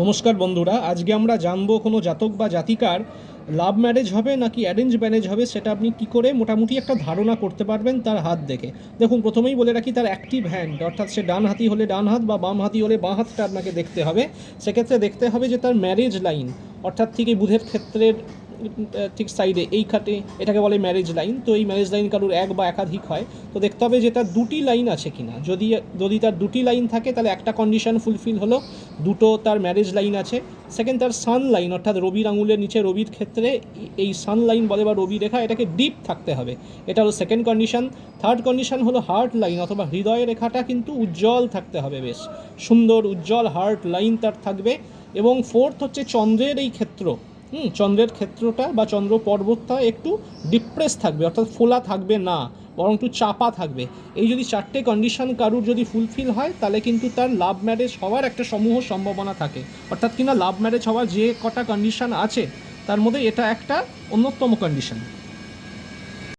নমস্কার বন্ধুরা, আজকে আমরা জানবো কোনো জাতক বা জাতিকার লাভ ম্যারেজ হবে নাকি অ্যারেঞ্জ ম্যারেজ হবে সেটা আপনি কি করে মোটামুটি একটা ধারণা করতে পারবেন তার হাত দেখে। দেখুন, প্রথমেই বলে রাখি তার অ্যাক্টিভ হ্যান্ড, অর্থাৎ সে ডান হাতি হলে ডান হাত বা বাম হাতি হলে বাঁ হাতটা আপনাকে দেখতে হবে। সেক্ষেত্রে দেখতে হবে যে তার ম্যারেজ লাইন, অর্থাৎ ঠিক এই বুধের ক্ষেত্রের ঠিক সাইডে এই খাটে এটাকে বলে ম্যারেজ লাইন। তো এই ম্যারেজ লাইন কারোর এক বা একাধিক হয়, তো দেখতে হবে যে তার দুটি লাইন আছে কিনা। যদি যদি তার দুটি লাইন থাকে তাহলে একটা কন্ডিশন ফুলফিল হলো, দুটো তার ম্যারেজ লাইন আছে। সেকেন্ড, তার সান লাইন, অর্থাৎ রবির আঙুলের নিচে রবির ক্ষেত্রে এই সান লাইন বলে বা রবি রেখা, এটাকে ডিপ থাকতে হবে, এটা হলো সেকেন্ড কন্ডিশন। থার্ড কন্ডিশন হলো হার্ট লাইন অথবা হৃদয় রেখাটা কিন্তু উজ্জ্বল থাকতে হবে, বেশ সুন্দর উজ্জ্বল হার্ট লাইন তার থাকবে। এবং ফোর্থ হচ্ছে চন্দ্রের এই ক্ষেত্র, চন্দ্রের ক্ষেত্রটা বা চন্দ্র পর্বতটা একটু ডিপ্রেস থাকবে, অর্থাৎ ফোলা থাকবে না, বরং একটু চাপা থাকবে। এই যদি চারটে কন্ডিশন কারুর যদি ফুলফিল হয় তাহলে কিন্তু তার লাভ ম্যারেজ হওয়ার একটা সমূহ সম্ভাবনা থাকে। অর্থাৎ কিনা লাভ ম্যারেজ হওয়ার যে কটা কন্ডিশন আছে তার মধ্যে এটা একটা অন্যতম কন্ডিশন।